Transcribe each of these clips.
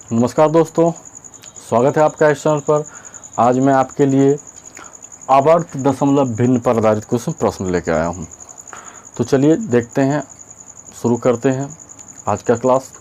नमस्कार दोस्तों, स्वागत है आपका इस चैनल पर। आज मैं आपके लिए आवर्त दशमलव भिन्न पर आधारित कुछ प्रश्न लेकर आया हूं। तो चलिए देखते हैं, शुरू करते हैं आज का क्लास।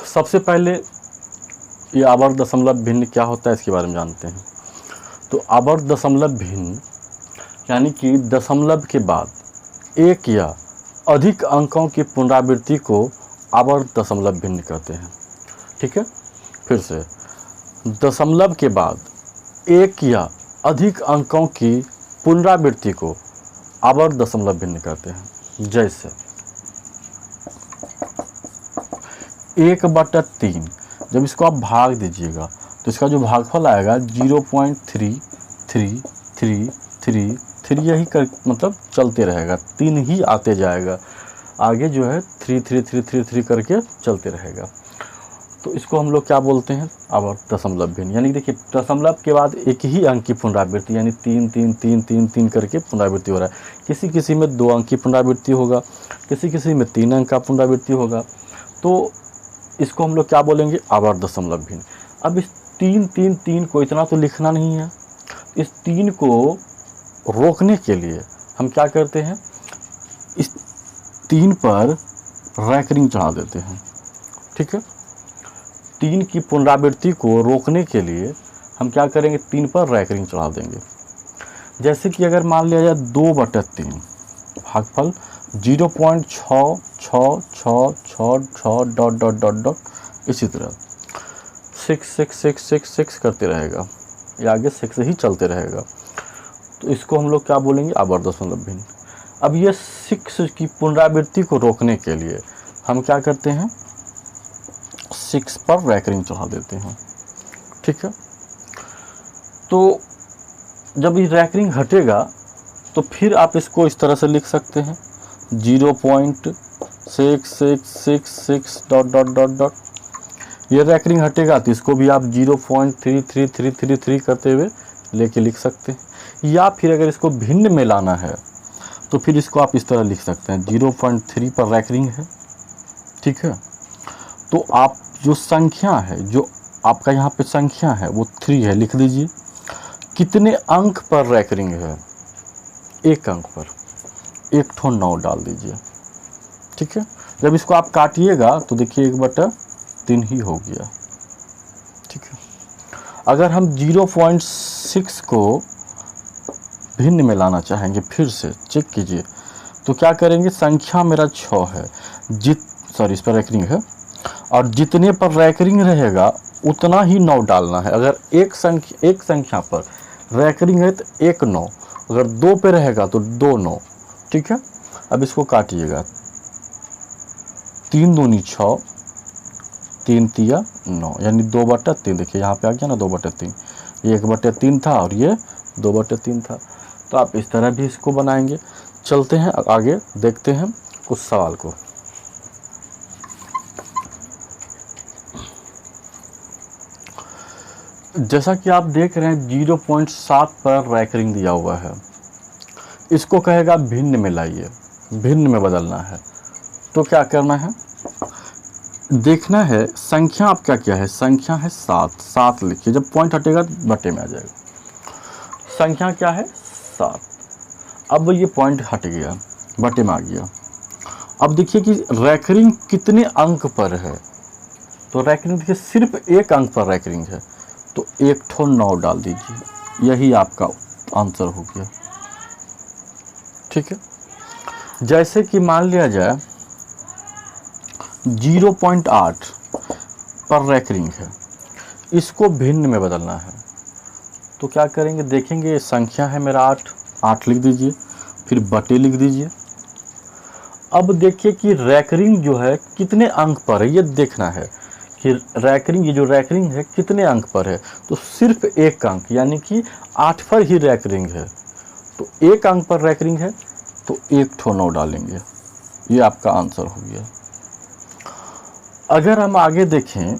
सबसे पहले ये आवर्त दशमलव भिन्न क्या होता है इसके बारे में जानते हैं। तो आवर्त दशमलव भिन्न यानी कि दशमलव के बाद एक या अधिक अंकों की पुनरावृत्ति को आवर्त दशमलव भिन्न कहते हैं। ठीक है, फिर से दशमलव के बाद एक या अधिक अंकों की पुनरावृत्ति को आवर्त दशमलव भिन्न कहते हैं। जैसे 1/3, जब इसको आप भाग दीजिएगा तो इसका जो भागफल आएगा 0.3333, यही कर मतलब चलते रहेगा, 3 ही आते जाएगा, आगे जो है 33333 करके चलते रहेगा। तो इसको हम लोग क्या बोलते हैं, आवर्त दशमलव भिन्न। यानी देखिए दशमलव के बाद एक ही अंक की पुनरावृत्ति, यानी 3 3 3 3 3 करके पुनरावृत्ति हो रहा है। किसी किसी में 2 अंक की पुनरावृत्ति होगा, किसी किसी में 3 अंक का पुनरावृत्ति होगा। तो इसको हम लोग क्या बोलेंगे, आवर्त दशमलव भिन्न। अब इस 3 3 3 को इतना तो लिखना नहीं है, इस 3 को रोकने के लिए हम क्या करते हैं, इस 3 पर रैकरिंग चढ़ा देते हैं। ठीक है, 3 की पुनरावृत्ति को रोकने के लिए हम क्या करेंगे, 3 पर रैकरिंग चढ़ा देंगे। जैसे कि अगर मान लिया जाए 2/3, भागफल 0.6666 ... इसी तरह 6 6 6 6 6 करते रहेगा, ये आगे 6 ही चलते रहेगा। तो इसको हम लोग क्या बोलेंगे, आवर्त दशमलव भिन्न। अब ये 6 की पुनरावृत्ति को रोकने के लिए हम क्या करते हैं, 6 पर रैकरिंग चढ़ा देते हैं। ठीक है, तो जब ये रैकरिंग हटेगा तो फिर आप इसको इस तरह से लिख सकते हैं 0.6666 ... ये रैकरिंग हटेगा तो इसको भी आप 0.33333 करते हुए लेके लिख सकते हैं। या फिर अगर इसको भिन्न में लाना है तो फिर इसको आप इस तरह लिख सकते हैं 0.3 पर रैकरिंग है। ठीक है, तो आप जो संख्या है, जो आपका यहाँ पे संख्या है वो 3 है, लिख दीजिए। कितने अंक पर रैकरिंग है, 1 अंक पर, 1 ठो 9 डाल दीजिए। ठीक है, जब इसको आप काटिएगा तो देखिए 1/3 ही हो गया। ठीक है, अगर हम 0.6 को भिन्न में लाना चाहेंगे, फिर से चेक कीजिए, तो क्या करेंगे, संख्या मेरा 6 है, इस पर रैकरिंग है, और जितने पर रैकरिंग रहेगा उतना ही 9 डालना है। अगर एक संख्या पर रैकरिंग है तो 1 9, अगर 2 पे रहेगा तो 2 9। ठीक है, अब इसको काटिएगा, 3 दूनी 6, 3 तिया 9, यानी 2/3। देखिए यहाँ पे आ गया ना 2/3, ये 1/3 था और ये 2/3 था। तो आप इस तरह भी इसको बनाएंगे। चलते हैं आगे, देखते हैं कुछ सवाल को। जैसा कि आप देख रहे हैं 0.7 पर रैकरिंग दिया हुआ है, इसको कहेगा भिन्न में लाइए, भिन्न में बदलना है। तो क्या करना है, देखना है संख्या आपका क्या है, संख्या है 7 लिखिए, जब पॉइंट हटेगा तो बटे में आ जाएगा। संख्या क्या है, 7। अब ये पॉइंट हट गया, बटे में आ गया। अब देखिए कि रैकरिंग कितने अंक पर है, तो रैकरिंग देखिए सिर्फ 1 अंक पर रैकरिंग है, तो 1 ठो 9 डाल दीजिए, यही आपका आंसर हो गया। ठीक है, जैसे कि मान लिया जाए 0.8 पर रैकरिंग है, इसको भिन्न में बदलना है। तो क्या करेंगे, देखेंगे संख्या है मेरा 8 लिख दीजिए, फिर बटे लिख दीजिए। अब देखिए कि रैकरिंग जो है कितने अंक पर है, ये देखना है कि रैकरिंग, ये जो रैकरिंग है कितने अंक पर है, तो सिर्फ एक अंक यानी कि 8 पर ही रैकरिंग है, तो एक अंक पर रैकरिंग है तो एक ठो 9 डालेंगे। ये आपका आंसर हो गया। अगर हम आगे देखें,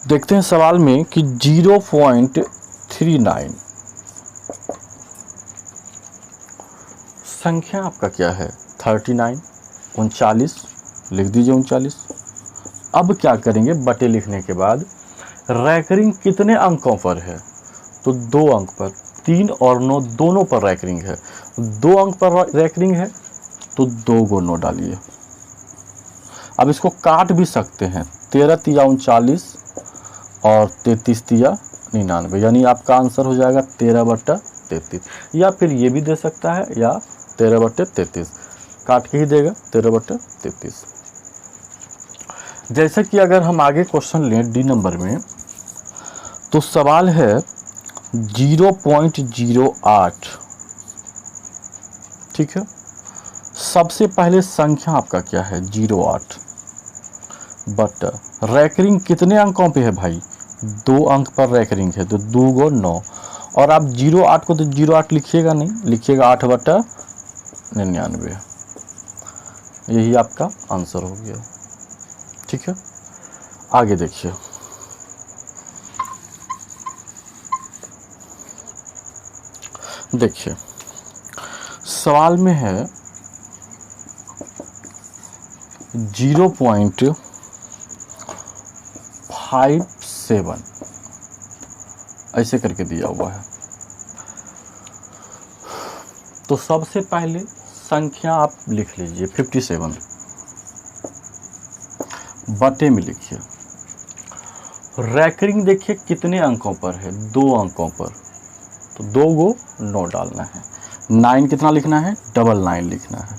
देखते हैं सवाल में कि 0.39 संख्या आपका क्या है, 39, 39 लिख दीजिए 39। अब क्या करेंगे, बटे लिखने के बाद रैकरिंग कितने अंकों पर है, तो 2 अंक पर, 3 और 9 दोनों पर रैकरिंग है, 2 अंक पर रैकरिंग है तो 2 को 9 डालिए। अब इसको काट भी सकते हैं, 13 तिया 39 और 33 तिया 99, यानी आपका आंसर हो जाएगा 13/33, या फिर ये भी दे सकता है या 13/33, काट के ही देगा 13/33। जैसे कि अगर हम आगे क्वेश्चन लें डी नंबर में, तो सवाल है 0.08, ठीक है। सबसे पहले संख्या आपका क्या है 08, बट रैकरिंग कितने अंकों पे है भाई, 2 अंक पर रैकरिंग है, तो 2 को 9, और आप 08 को तो 08 लिखिएगा नहीं, लिखिएगा 8/99, यही आपका आंसर हो गया, ठीक है। आगे देखिए, देखिए सवाल में है 0.57 ऐसे करके दिया हुआ है। तो सबसे पहले संख्या आप लिख लीजिए 57, बटे में लिखिए। रैकरिंग देखिए कितने अंकों पर है, 2 अंकों पर, तो 2 को 9 डालना है। 9 कितना लिखना है, 99 लिखना है।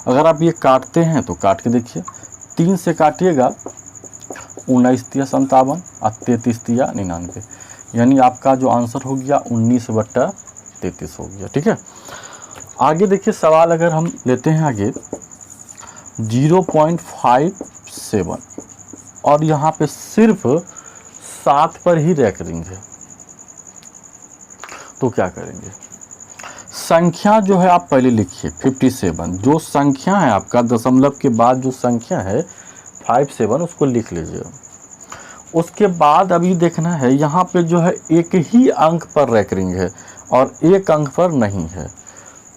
अगर आप ये काटते हैं तो काट के देखिए, 3 से काटिएगा 19 तिया 57 और 33 तिया 99, यानी आपका जो आंसर हो गया 19/33 हो गया, ठीक है। आगे देखिए सवाल अगर हम लेते हैं आगे 0.57, और यहाँ पे सिर्फ 7 पर ही रैकरिंग है, तो क्या करेंगे। संख्या जो है आप पहले लिखिए 57, जो संख्या है आपका दशमलव के बाद जो संख्या है 57 उसको लिख लीजिए। उसके बाद अभी देखना है यहाँ पे जो है एक ही अंक पर रैकरिंग है और एक अंक पर नहीं है,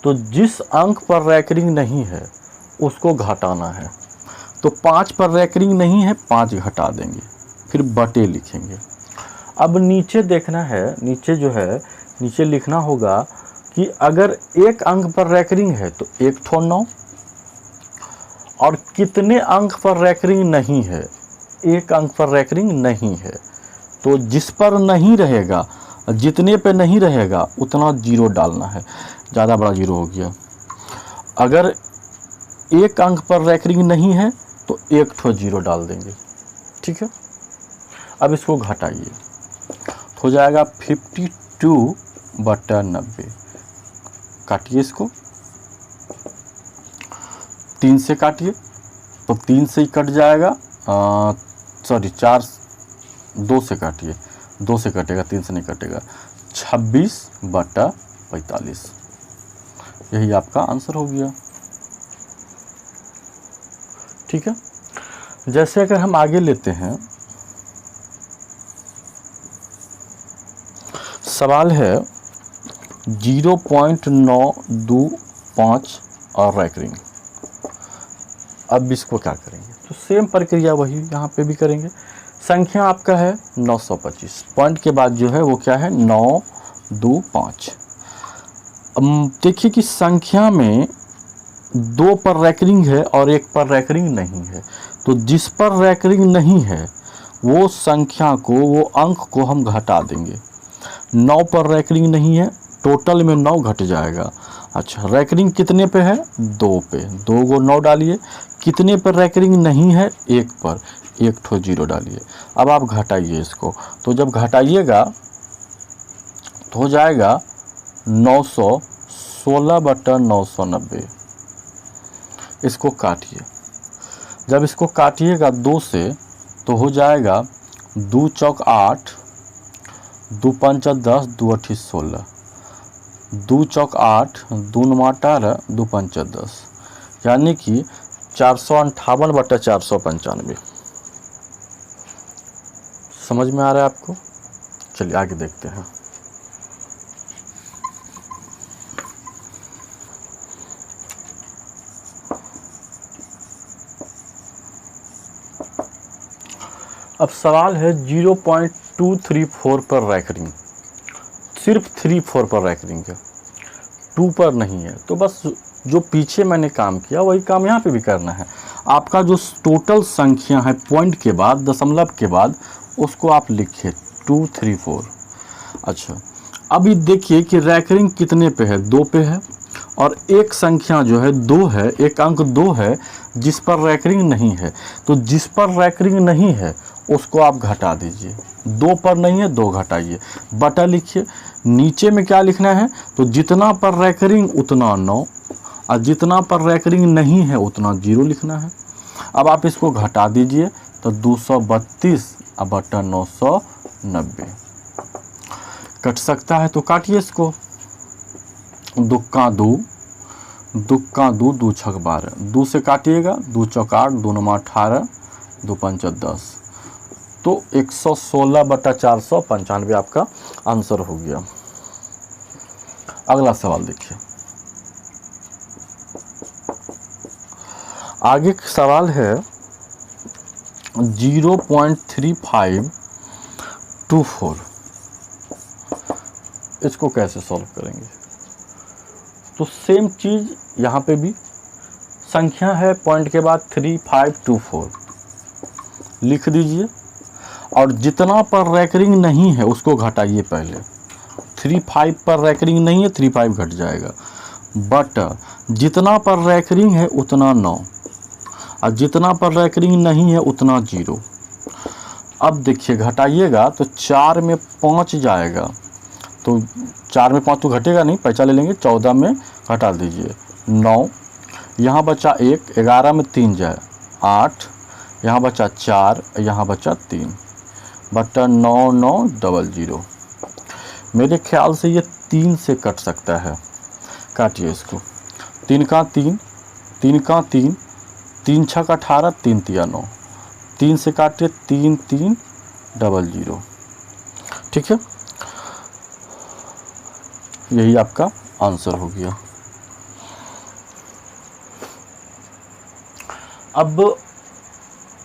तो जिस अंक पर रैकरिंग नहीं है उसको घटाना है। तो 5 पर रैकरिंग नहीं है, 5 घटा देंगे, फिर बटे लिखेंगे। अब नीचे देखना है, नीचे जो है नीचे लिखना होगा कि अगर एक अंक पर रैकरिंग है तो 1 ठो 9, और कितने अंक पर रैकरिंग नहीं है, एक अंक पर रैकरिंग नहीं है, तो जिस पर नहीं रहेगा, जितने पे नहीं रहेगा उतना 0 डालना है, ज़्यादा बड़ा 0 हो गया। अगर एक अंक पर रैकरिंग नहीं है तो 1 ठो 0 डाल देंगे, ठीक है। अब इसको घटाइए, हो जाएगा 52/90, काटिए इसको, 3 से काटिए तो 3 से ही कट जाएगा, सॉरी 4, 2 से काटिए, 2 से कटेगा, 3 से नहीं कटेगा, 26/45, यही आपका आंसर हो गया, ठीक है। जैसे अगर हम आगे लेते हैं, सवाल है 0.925 और रैकरिंग। अब इसको क्या करेंगे, तो सेम प्रक्रिया वही यहाँ पे भी करेंगे। संख्या आपका है 925, पॉइंट के बाद जो है वो क्या है 925। देखिए कि संख्या में 2 पर रैकरिंग है और 1 पर रैकरिंग नहीं है, तो जिस पर रैकरिंग नहीं है वो संख्या को, वो अंक को हम घटा देंगे। 9 पर रैकरिंग नहीं है, टोटल में 9 घट जाएगा। अच्छा, रैकरिंग कितने पे है, 2 पे, 2 को 9 डालिए। कितने पर रैकरिंग नहीं है, 1 पर, 1 ठो 0 डालिए। अब आप घटाइए इसको, तो जब घटाइएगा तो हो जाएगा 916/990। इसको काटिए, जब इसको काटिएगा 2 से तो हो जाएगा 2 चौक 8, 2 पंचा 10, 2 अठी 16, 2 चौक 8, 2 नमा 18, 2 पंचा 10, यानी कि 458/495। समझ में आ रहा है आपको? चलिए आगे देखते हैं। अब सवाल है 0.234 पर रैंकरिंग, सिर्फ 3-4 पर रैंकरिंग है, 2 पर नहीं है। तो बस जो पीछे मैंने काम किया वही काम यहाँ पे भी करना है। आपका जो टोटल संख्या है पॉइंट के बाद, दशमलव के बाद, उसको आप लिखिए 2, 3, 4। अच्छा, अभी देखिए कि रैंकरिंग कितने पे है, 2 पे है, और एक संख्या जो है 2 है, एक अंक 2 है जिस पर रैंकरिंग नहीं है। तो जिस पर रैंकरिंग नहीं है उसको आप घटा दीजिए, 2 पर नहीं है 2 घटाइए, बटा लिखिए। नीचे में क्या लिखना है, तो जितना पर रैंकरिंग उतना 9, और जितना पर रैंकरिंग नहीं है उतना 0 लिखना है। अब आप इसको घटा दीजिए तो 232/990 कट सकता है, तो काटिए इसको। 2 का 2, 2 का 2, 2 छक 12, 2 से काटिएगा, 2 चौक 8, 2 नमा 18, 2 पंचा 10, तो 116/495 आपका आंसर हो गया। अगला सवाल देखिए। आगे सवाल है 0.3524, इसको कैसे सॉल्व करेंगे? तो सेम चीज़ यहाँ पे भी, संख्या है पॉइंट के बाद 3524 लिख दीजिए, और जितना पर रैंकरिंग नहीं है उसको घटाइए पहले। 35 पर रैंकरिंग नहीं है, 35 घट जाएगा, बट जितना पर रैंकरिंग है उतना 9, और जितना पर रैंकरिंग नहीं है उतना 0। अब देखिए घटाइएगा तो 4 में 5 जाएगा, तो 4 में 5 तो घटेगा नहीं, पैसा ले लेंगे, 14 में घटा दीजिए 9, यहाँ बचा 1, 11 में 3 जाए 8, यहाँ बचा 4, यहाँ बचा 3, बटा 9900। मेरे ख्याल से ये 3 से कट सकता है, काटिए इसको। 3 का 3, 3 का 3, 3 छक 18, 3 तिया 9, 3 से काटिए 3300। ठीक है, यही आपका आंसर हो गया। अब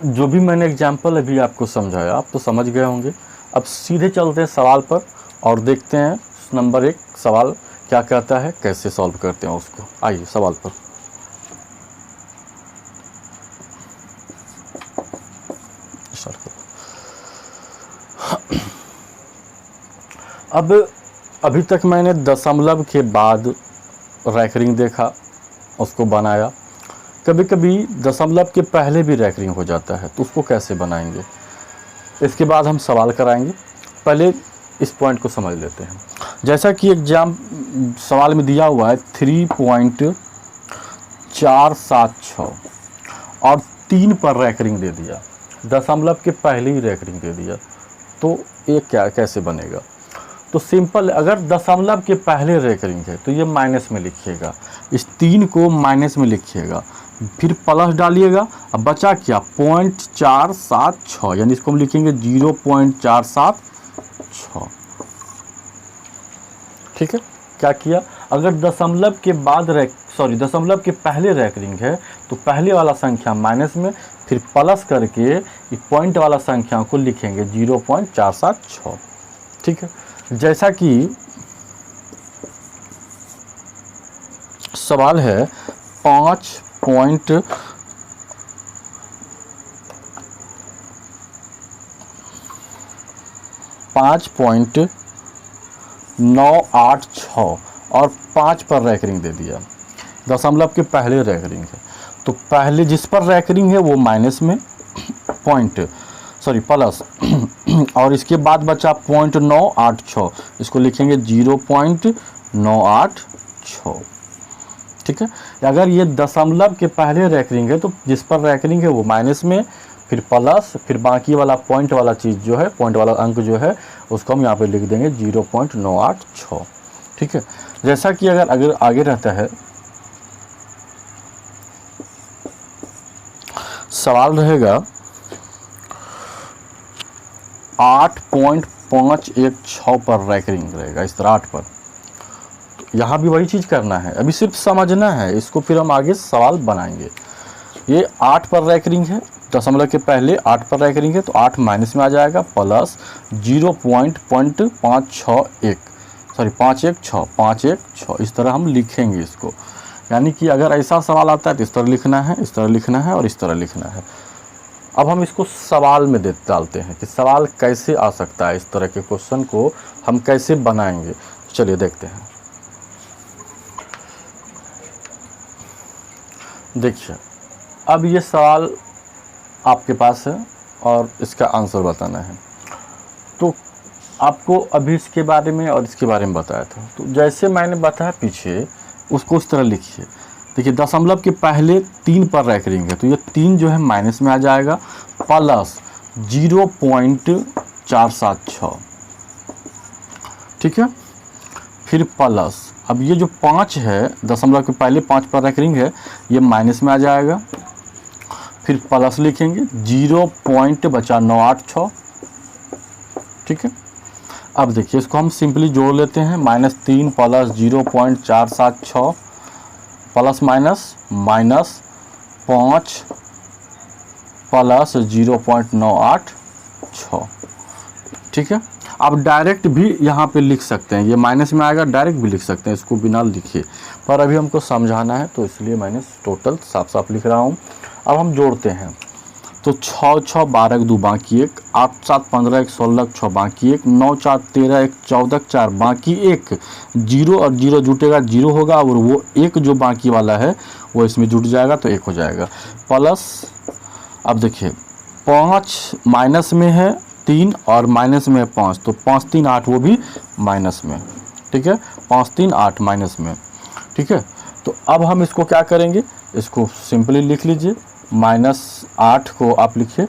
जो भी मैंने एग्जाम्पल अभी आपको समझाया आप तो समझ गए होंगे। अब सीधे चलते हैं सवाल पर और देखते हैं नंबर 1 सवाल क्या कहता है, कैसे सॉल्व करते हैं उसको। आइए सवाल पर। अब अभी तक मैंने दशमलव के बाद रैंकरिंग देखा, उसको बनाया। कभी कभी दशमलव के पहले भी रैंकरिंग हो जाता है, तो उसको कैसे बनाएंगे, इसके बाद हम सवाल कराएंगे। पहले इस पॉइंट को समझ लेते हैं। जैसा कि एग्जाम सवाल में दिया हुआ है 3.476 और 3 पर रैंकरिंग दे दिया, दशमलव के पहले ही रैंकरिंग दे दिया, तो ये क्या कैसे बनेगा? तो सिंपल, अगर दशमलव के पहले रैंकरिंग है तो ये माइनस में लिखिएगा, इस 3 को माइनस में लिखिएगा, फिर प्लस डालिएगा। अब बचा क्या, 0.476, यानी इसको हम लिखेंगे 0.476। ठीक है, क्या किया, अगर दशमलव के बाद दशमलव के पहले रैंकरिंग है तो पहले वाला संख्या माइनस में, फिर प्लस करके पॉइंट वाला संख्या को लिखेंगे 0.476। ठीक है, जैसा कि सवाल है 5.986 और 5 पर रैंकरिंग दे दिया, दशमलव के पहले रैंकरिंग है, तो पहले जिस पर रैंकरिंग है वो माइनस में प्लस और इसके बाद बचा 0.986, इसको लिखेंगे 0.986। ठीक है। अगर ये दशमलव के पहले रैंकिंग है तो जिस पर रैंकिंग है वो माइनस में, फिर प्लस, फिर बाकी वाला पॉइंट वाला चीज़ जो है, पॉइंट वाला अंक जो है उसको हम यहाँ पे लिख देंगे 0.986। ठीक है। जैसा कि अगर आगे रहता है, सवाल रहेगा 8.516 पर रैंकिंग रहेगा, इस तरह 8 पर। तो यहाँ भी वही चीज़ करना है, अभी सिर्फ समझना है इसको, फिर हम आगे सवाल बनाएंगे। ये 8 पर रैंकिंग है, दशमलव के पहले 8 पर रैंकिंग है, तो 8 माइनस में आ जाएगा, प्लस 516, इस तरह हम लिखेंगे इसको। यानी कि अगर ऐसा सवाल आता है तो इस तरह लिखना है, इस तरह लिखना है और इस तरह लिखना है। अब हम इसको सवाल में डालते हैं कि सवाल कैसे आ सकता है, इस तरह के क्वेश्चन को हम कैसे बनाएंगे। चलिए देखते हैं। देखिए, अब ये सवाल आपके पास है और इसका आंसर बताना है। तो आपको अभी इसके बारे में और इसके बारे में बताया था, तो जैसे मैंने बताया पीछे उसको उस तरह लिखिए। देखिए, दशमलव के पहले 3 पर रैंकिंग है, तो ये 3 जो है माइनस में आ जाएगा, प्लस 0.476। ठीक है। फिर प्लस, अब ये जो 5 है, दशमलव के पहले 5 पर रैंकिंग है, ये माइनस में आ जाएगा, फिर प्लस लिखेंगे 0.986। ठीक है। अब देखिए, इसको हम सिंपली जोड़ लेते हैं, -3 प्लस 0.476 प्लस माइनस 5 प्लस 0.986। ठीक है। आप डायरेक्ट भी यहाँ पे लिख सकते हैं, ये माइनस में आएगा, डायरेक्ट भी लिख सकते हैं, इसको बिना लिखे, पर अभी हमको समझाना है तो इसलिए मैंने टोटल साफ साफ लिख रहा हूँ। अब हम जोड़ते हैं, तो 6 6 12 2 बाकी 1, 8 7 15 1 16 6 बाकी 1, 9 4 13 1 14 4 बाकी 1, 0 और 0 जुटेगा 0 होगा, और वो 1 जो बाकी वाला है वो इसमें जुट जाएगा तो 1 हो जाएगा, प्लस। अब देखिए, 5 माइनस में है 3 और माइनस में है 5, तो 5 3 8 वो भी माइनस में। ठीक है, 5 3 8 माइनस में। ठीक है। तो अब हम इसको क्या करेंगे, इसको सिंपली लिख लीजिए, -8 को आप लिखिए,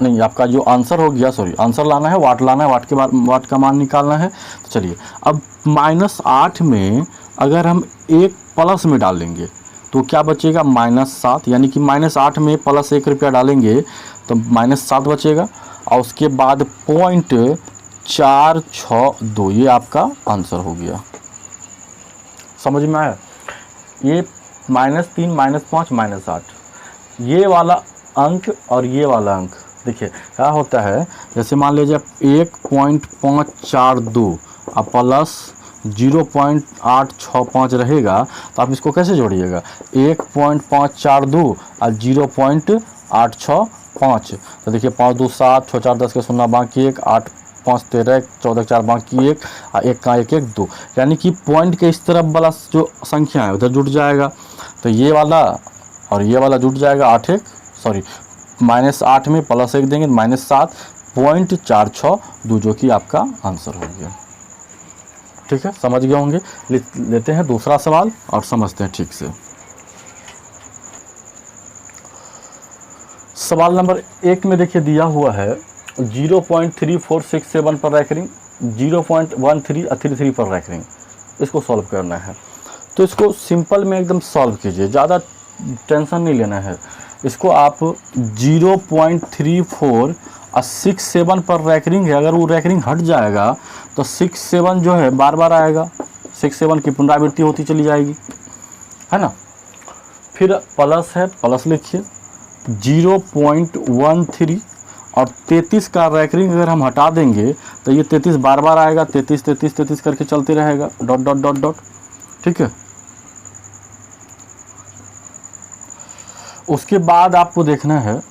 नहीं आपका जो आंसर हो गया, सॉरी आंसर लाना है, वाट लाना है, वाट के बाद वाट का मान निकालना है। तो चलिए, अब -8 में अगर हम 1 प्लस में डालेंगे तो क्या बचेगा, -7, यानी कि -8 में प्लस 1 रुपया डालेंगे तो -7 बचेगा, और उसके बाद 0.462, ये आपका आंसर हो गया। समझ में आया? ये -3 -5 -8, ये वाला अंक और ये वाला अंक, देखिए क्या होता है, जैसे मान लीजिए 1.542 और प्लस 0.865 रहेगा, तो आप इसको कैसे जोड़िएगा, 1.542 और 0.865, तो देखिए 5 2 7 6 4 10 के 0 बाकी 1, 8 5 13 14 4 बाकी 1 और 1 का 1 1 2, यानी कि पॉइंट के इस तरफ वाला जो संख्या है उधर जुट जाएगा, तो ये वाला और ये वाला जुट जाएगा, 8 में प्लस 1 देंगे -7.462, जो कि आपका आंसर हो गया। ठीक है, समझ गए होंगे। लेते हैं दूसरा सवाल और समझते हैं ठीक से। सवाल नंबर 1 में देखिए दिया हुआ है 0.3467 पर रैंकिंग, 0.1333 पर रैंकिंग, इसको सॉल्व करना है। तो इसको सिंपल में एकदम सॉल्व कीजिए, ज़्यादा टेंशन नहीं लेना है। इसको आप 0.34 और 67 पर रैंकिंग है, अगर वो रैंकिंग हट जाएगा तो 67 जो है बार बार आएगा, 67 की पुनरावृत्ति होती चली जाएगी, है ना। फिर प्लस है, प्लस लिखिए 0.13 और 33 का रैंकिंग अगर हम हटा देंगे तो ये 33 बार बार आएगा, 33 33 33 करके चलते रहेगा, डॉट डॉट डॉट डॉट। ठीक है। उसके बाद आपको देखना है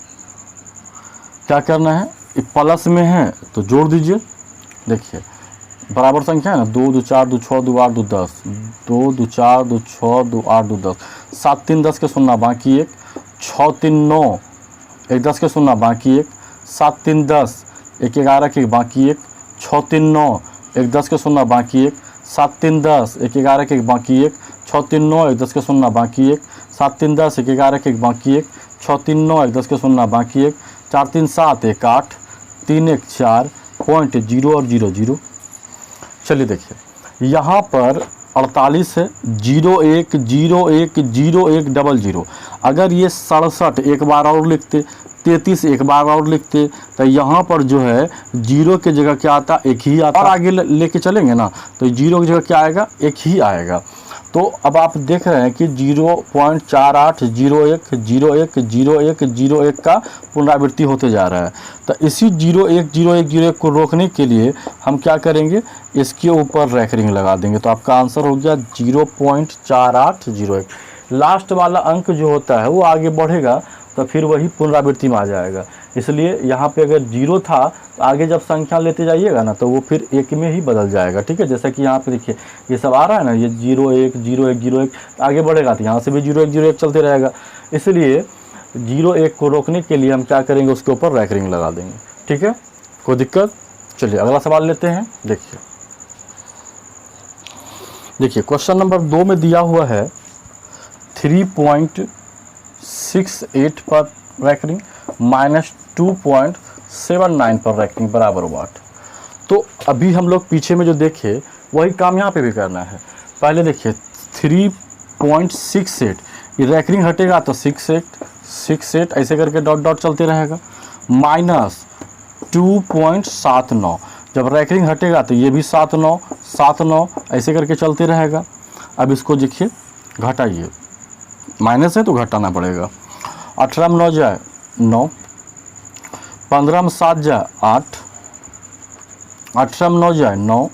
क्या करना है, प्लस में है तो जोड़ दीजिए। देखिए बराबर संख्या है ना, 2 2 4 2 6 2 8 2 10, 2 2 4 2 6 2 8 2 10, 7 3 10 के 0 बाकी 1, 6 3 9 1 10 के 0 बाकी 1, 7 3 10 1 11 के बाकी 1, 6 3 9 1 10 के 0 बाकी 1, 7 3 10, 1 11 1 बाकी 1, 6 3 9 1 10 के 0 बाकी 1, 7 3 10 1 11 1 बाकी 1, 6 3 9 1 10 के 0 बाकी 1, 4 3 7 1 8, 3 1 4, पॉइंट 0 और 0 0। चलिए देखिए यहाँ पर 48 है, 0 1 0 1 0 1 0 0। अगर ये 67 एक बार और लिखते, 33 एक बार और लिखते, तो यहाँ पर जो है 0 की जगह क्या आता, 1 ही आता। और आगे लेके चलेंगे ना तो 0 की जगह क्या आएगा, 1 ही आएगा। तो अब आप देख रहे हैं कि 0.4801 01 01 01 का पुनरावृत्ति होते जा रहा है। तो इसी 01 01 01 को रोकने के लिए हम क्या करेंगे, इसके ऊपर रैकरिंग लगा देंगे। तो आपका आंसर हो गया 0.4801। लास्ट वाला अंक जो होता है वो आगे बढ़ेगा तो फिर वही पुनरावृत्ति में आ जाएगा। इसलिए यहाँ पे अगर 0 था तो आगे जब संख्या लेते जाइएगा ना तो वो फिर 1 में ही बदल जाएगा। ठीक है, जैसा कि यहाँ पे देखिए ये सब आ रहा है ना, ये 0 1 0 1 0 1 आगे बढ़ेगा तो यहाँ से भी 0 1 0 1 चलते रहेगा। इसलिए 0 1 को रोकने के लिए हम क्या करेंगे, उसके ऊपर रैकरिंग लगा देंगे। ठीक है, कोई दिक्कत। चलिए अगला सवाल लेते हैं। देखिए क्वेश्चन नंबर 2 में दिया हुआ है 3.68 पर रैकरिंग -2.79 पर रैकरिंग बराबर वाट। तो अभी हम लोग पीछे में जो देखे वही काम यहाँ पे भी करना है। पहले देखिए 3.68, ये रैकरिंग हटेगा तो 68 ऐसे करके डॉट डॉट चलते रहेगा, -2.79, जब रैकरिंग हटेगा तो ये भी 79 ऐसे करके चलते रहेगा। अब इसको देखिए घटाइए, माइनस है तो घटाना पड़ेगा। 18 में 9 जाए 9, 15 में 7 जाए 8, 18 में 9 जाए 9,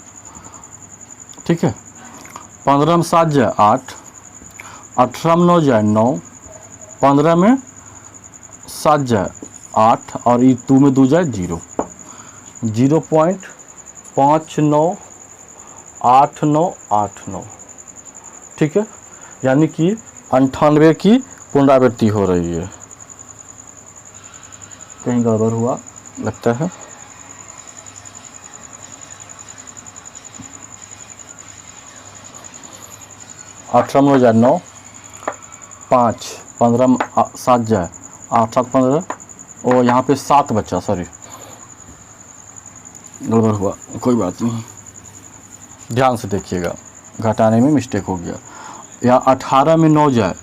ठीक है, 15 में 7 जाए 8, 18 में 9 जाए 9, 15 में 7 जाए 8 और ये 2 में 2 जाए 0, 0.598989। ठीक है, यानी कि 98 की पुनरावृत्ति हो रही है। कहीं गड़बड़ हुआ लगता है। अठारह में 9, 5, 15 में 7 जाए 8 7 15 और यहाँ पे 7 बच्चा, सॉरी गड़बड़ हुआ, कोई बात नहीं, ध्यान से देखिएगा, घटाने में मिस्टेक हो गया। यहाँ 18 में 9 जाए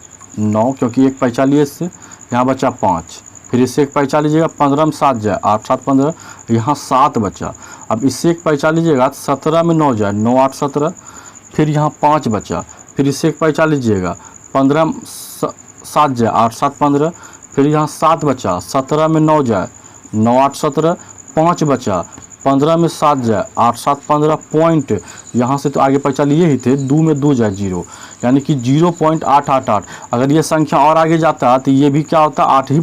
9, क्योंकि एक पैसा लिए इससे, यहाँ बचा 5, फिर इससे एक पैसा लीजिएगा, 15 में 7 जाए 8 7 15, यहाँ 7 बचा। अब इससे एक पैसा लीजिएगा, 17 में 9 जाए 9 8 17, फिर यहाँ 5 बचा, फिर इससे एक पैसा लीजिएगा, 15 में 7 जाए 8 7 15, फिर यहाँ 7 बचा, 17 में 9 जाए 9 8 17, 5 बचा, 15 में 7 जाए 8 7 15, पॉइंट यहाँ से तो आगे पैसा लिए ही थे, 2 में 2 जाए 0, यानी कि 0.888। अगर ये संख्या और आगे जाता तो ये भी क्या होता, 8 ही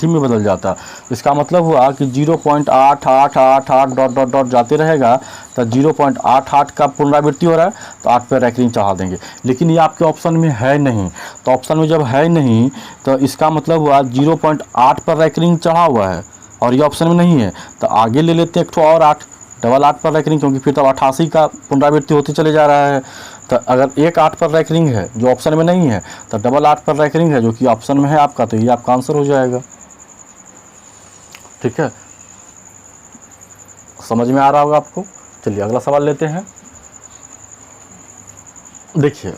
में बदल जाता। इसका मतलब हुआ कि 0.8888 डॉट डॉट डॉट जाते रहेगा, तो 0.88 का पुनरावृत्ति हो रहा है तो 8 पर रैकरिंग चढ़ा देंगे। लेकिन ये आपके ऑप्शन में है नहीं, तो ऑप्शन में जब है नहीं तो इसका मतलब हुआ 0.8 पर रैकरिंग चढ़ा हुआ है और ये ऑप्शन में नहीं है, तो आगे ले लेते हैं एक और 8 डबल 8 पर रैकरिंग, क्योंकि फिर तब 88 का पुनरावृत्ति होते चले जा रहा है। तो अगर एक 8 पर रैकरिंग है जो ऑप्शन में नहीं है, तो डबल 8 पर रैकरिंग है जो कि ऑप्शन में है आपका, तो ये आपका आंसर हो जाएगा। ठीक है, समझ में आ रहा होगा आपको। चलिए अगला सवाल लेते हैं। देखिए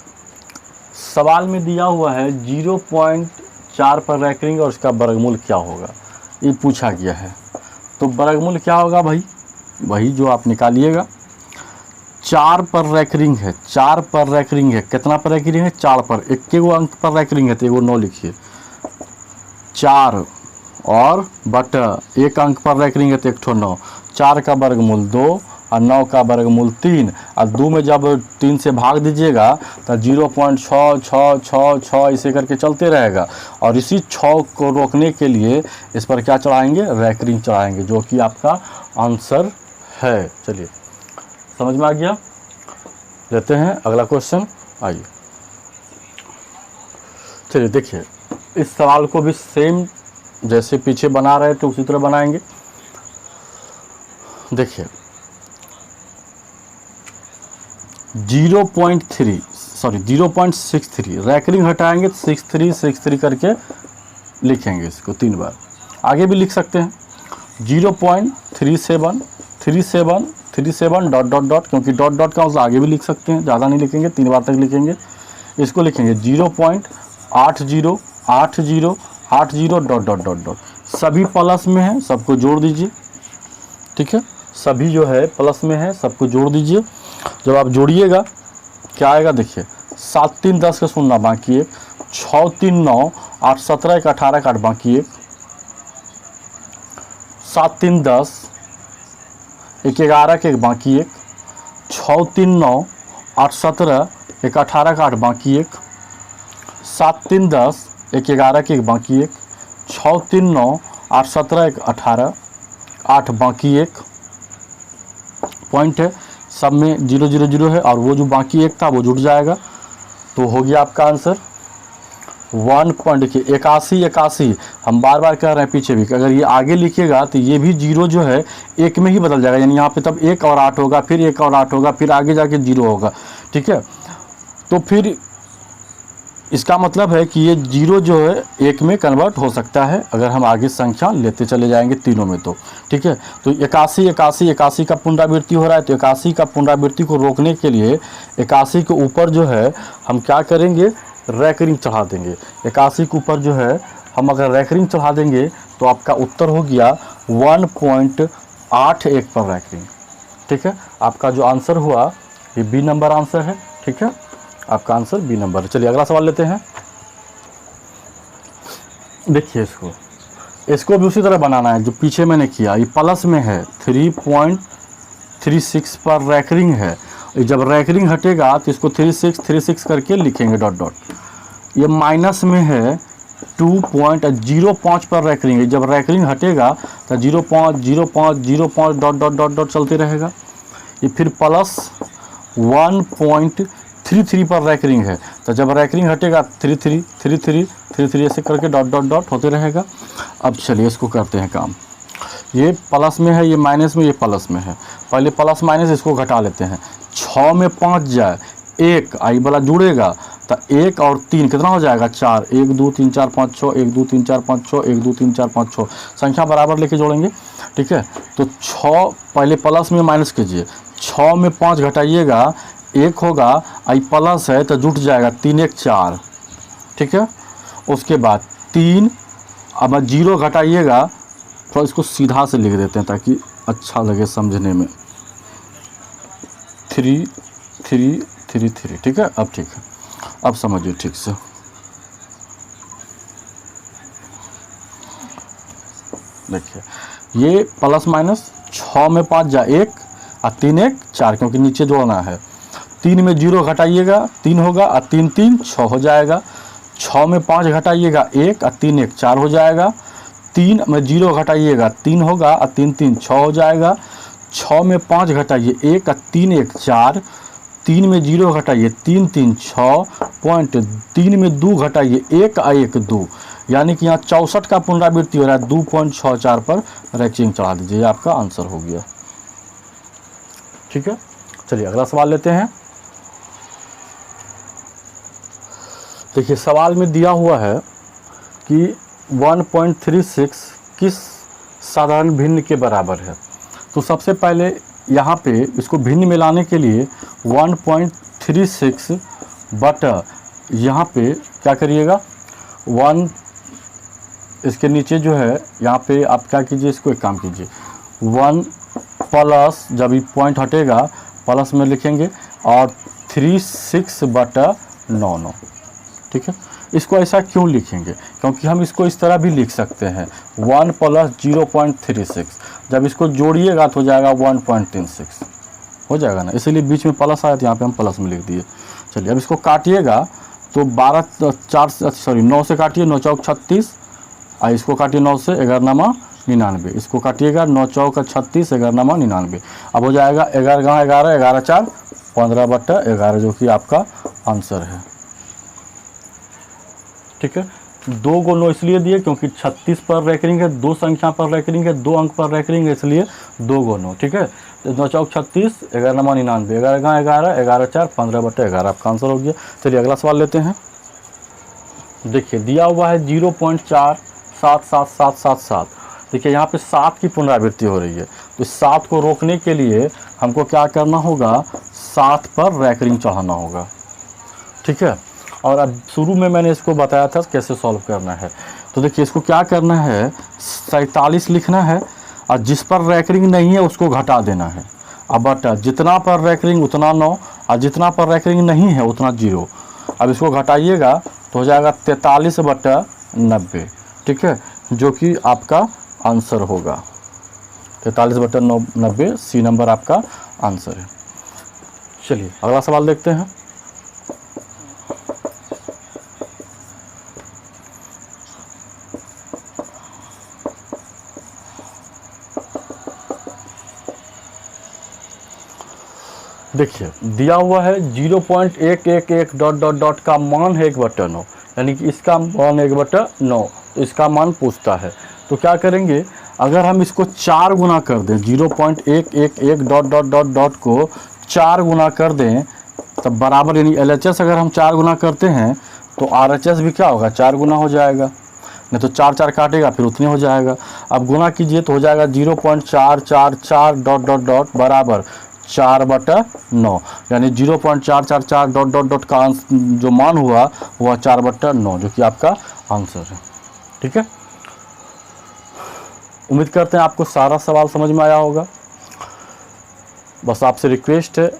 सवाल में दिया हुआ है 0.4 पर रैकरिंग और उसका वर्गमूल क्या होगा, ये पूछा गया है। तो वर्गमूल क्या होगा भाई, वही जो आप निकालिएगा। 4 पर रैकरिंग है, 4 पर रैकरिंग है, कितना पर रैकरिंग है, 4 पर, एक गो अंक पर रैकरिंग है तो एगो 9 लिखिए, 4 और बटा एक अंक पर रैकरिंग है तो एक ठो 9, 4 का वर्गमूल 2 और 9 का वर्गमूल 3, और 2 में जब 3 से भाग दीजिएगा तो 0.66666 इसे करके चलते रहेगा। और इसी 6 को रोकने के लिए इस पर क्या चढ़ाएंगे, रैकरिंग चढ़ाएंगे, जो कि आपका आंसर है। चलिए समझ में आ गया। लेते हैं अगला क्वेश्चन, आइए। चलिए देखिए इस सवाल को भी सेम जैसे पीछे बना रहे थे उसी तरह बनाएंगे। देखिए 0.63 रैकरिंग हटाएंगे तो 6363 करके लिखेंगे इसको 3 बार। आगे भी लिख सकते हैं 0.373737 डॉट डॉट डॉट, क्योंकि डॉट डॉट का मतलब आगे भी लिख सकते हैं, ज़्यादा नहीं लिखेंगे, 3 बार तक लिखेंगे। इसको लिखेंगे 0.808080 डॉट डॉट डॉट डॉट। सभी प्लस में है, सबको जोड़ दीजिए। ठीक है, सभी जो है प्लस में है, सबको जोड़ दीजिए। जब आप जोड़िएगा क्या आएगा देखिए, 7 3 10 का सुनना बाकी 1, 6 3 9 8 17 1 18 का 8 बाकी 1, 7 3 10 1 11 के 1 बाकी 1, 6 3 9 8 17 1 18 का 8 बाकी 1, 7 3 10 1 11 के 1 बाकी 1, 6 3 9 8 17 1 18 8 बाकी 1 पॉइंट है। सब में 0 0 0 है और वो जो बाकी 1 था वो जुड़ जाएगा, तो हो गया आपका आंसर 1 पॉइंट। देखिए 81 81 हम बार बार कह रहे हैं पीछे भी, अगर ये आगे लिखिएगा तो ये भी 0 जो है 1 में ही बदल जाएगा, यानी यहाँ पे तब 1 और 8 होगा, फिर 1 और 8 होगा, फिर आगे जाके 0 होगा। ठीक है, तो फिर इसका मतलब है कि ये 0 जो है 1 में कन्वर्ट हो सकता है अगर हम आगे संख्या लेते चले जाएंगे तीनों में तो। ठीक है, तो 81 81 81 का पुनरावृत्ति हो रहा है, तो 81 का पुनरावृत्ति को रोकने के लिए 81 के ऊपर जो है हम क्या करेंगे, रैकरिंग चढ़ा देंगे। 81 के ऊपर जो है हम अगर रैकरिंग चढ़ा देंगे तो आपका उत्तर हो गया 1.81 पर रैकरिंग। ठीक है, आपका जो आंसर हुआ ये बी नंबर आंसर है। ठीक है, आपका आंसर बी नंबर है। चलिए अगला सवाल लेते हैं। देखिए इसको भी उसी तरह बनाना है जो पीछे मैंने किया। ये प्लस में है 3.36 पर रैकरिंग है, जब रैकरिंग हटेगा तो इसको 3636 करके लिखेंगे डॉट डॉट। ये माइनस में है 2.05 पर रैकरिंग है, जब रैकरिंग हटेगा तो 0.05 डॉट डॉट डॉट डॉट चलते रहेगा। ये फिर प्लस 1.33 पर रैकरिंग है, तो जब रैकरिंग हटेगा 33 ऐसे करके डॉट डॉट डॉट होते रहेगा। अब चलिए इसको करते हैं काम। ये प्लस में है, ये माइनस में, ये प्लस में है। पहले प्लस माइनस इसको घटा लेते हैं। 6 में 5 जाए 1 आई वाला जुड़ेगा तो 1 और 3 कितना हो जाएगा 4, 1 2 3 4 5 6, 1 2 3 4 5 6, 1 2 3 4 5 6 संख्या बराबर लेके जोड़ेंगे। ठीक है, तो 6 पहले प्लस में माइनस कीजिए, 6 में 5 घटाइएगा 1 होगा, आई प्लस है तो जुट जाएगा 3 1 4। ठीक है, उसके बाद 3, अब 0 घटाइएगा, थोड़ा इसको सीधा से लिख देते हैं ताकि अच्छा लगे समझने में। 3 3 3 3। ठीक है, अब ठीक है, अब समझिए ठीक से। देखिए ये प्लस माइनस 6 में 5 जा 1 और 3 1 4, क्योंकि नीचे जोड़ना है। 3 में 0 घटाइएगा 3 होगा और 3 3 6 हो जाएगा। 6 में 5 घटाइएगा 1 और 3 1 4 हो जाएगा। 3 में 0 घटाइएगा 3 होगा और 3 3 6 हो जाएगा। 6 में 5 घटाइए 1 और 3 1 4। 3 में 0 घटाइए 3 3 6 पॉइंट। 3 में 2 घटाइए 1 और 1 2, यानी कि यहाँ 64 का पुनरावृत्ति हो रहा है। 2.64 पर रैकरिंग चढ़ा दीजिए, आपका आंसर हो गया। ठीक है, चलिए अगला सवाल लेते हैं। देखिए सवाल में दिया हुआ है कि 1.36 किस साधारण भिन्न के बराबर है। तो सबसे पहले यहाँ पे इसको भिन्न में लाने के लिए 1.36 बटा यहाँ पे क्या करिएगा 1, इसके नीचे जो है यहाँ पे आप क्या कीजिए, इसको एक काम कीजिए 1 प्लस, जब ये पॉइंट हटेगा प्लस में लिखेंगे और 36 बटा 9। ठीक है, इसको ऐसा क्यों लिखेंगे, क्योंकि हम इसको इस तरह भी लिख सकते हैं 1 प्लस 0.36, जब इसको जोड़िएगा तो हो जाएगा 1.36 हो जाएगा ना, इसीलिए बीच में प्लस आया तो यहाँ पे हम प्लस में लिख दिए। चलिए अब इसको काटिएगा तो 9 से काटिए, 9 चौक 36, और इसको काटिए 9 से, 11 नामा 99, इसको काटिएगा 9 चौक 36, 11 नामा 99। अब हो जाएगा 11 × 11, 11 4 15 बटा 11, जो कि आपका आंसर है। ठीक है, 2 को 9 इसलिए दिए क्योंकि 36 पर रैकरिंग है, 2 संख्या पर रैकरिंग है, 2 अंक पर रैकरिंग है, इसलिए 2 को 9। ठीक है, तो 9 चौक 36, 11 9 99, 11 11, 11 4, 15/11 आपका आंसर हो गया। चलिए अगला सवाल लेते हैं। देखिए दिया हुआ है 0.477777। देखिए यहाँ पे 7 की पुनरावृत्ति हो रही है, तो इस 7 को रोकने के लिए हमको क्या करना होगा, 7 पर रैकरिंग चढ़ाना होगा। ठीक है, और अब शुरू में मैंने इसको बताया था कैसे सॉल्व करना है। तो देखिए इसको क्या करना है, 47 लिखना है और जिस पर रैकरिंग नहीं है उसको घटा देना है। अब बटा जितना पर रैकरिंग उतना 9 और जितना पर रैकरिंग नहीं है उतना 0। अब इसको घटाइएगा तो हो जाएगा 43/90। ठीक है, जो कि आपका आंसर होगा 43/90। सी नंबर आपका आंसर है। चलिए अगला सवाल देखते हैं। देखिए दिया हुआ है 0.111 ... का मान है 1/9, यानी कि इसका मान 1/9, तो इसका मान पूछता है। तो क्या करेंगे, अगर हम इसको 4 गुना कर दें, 0.111 ... को 4 गुना कर दें तब बराबर, यानी LHS अगर हम 4 गुना करते हैं तो RHS भी क्या होगा, 4 गुना हो जाएगा। नहीं तो 4 4 काटेगा फिर उतने हो जाएगा। अब गुना कीजिए तो हो जाएगा 0.444 ... बराबर 4/9, यानी 0.444 ... का जो मान हुआ वह 4/9, जो कि आपका आंसर है। ठीक है, उम्मीद करते हैं आपको सारा सवाल समझ में आया होगा। बस आपसे रिक्वेस्ट है,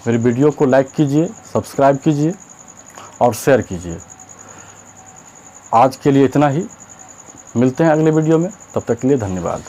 मेरी वीडियो को लाइक कीजिए, सब्सक्राइब कीजिए और शेयर कीजिए। आज के लिए इतना ही, मिलते हैं अगले वीडियो में, तब तक के लिए धन्यवाद।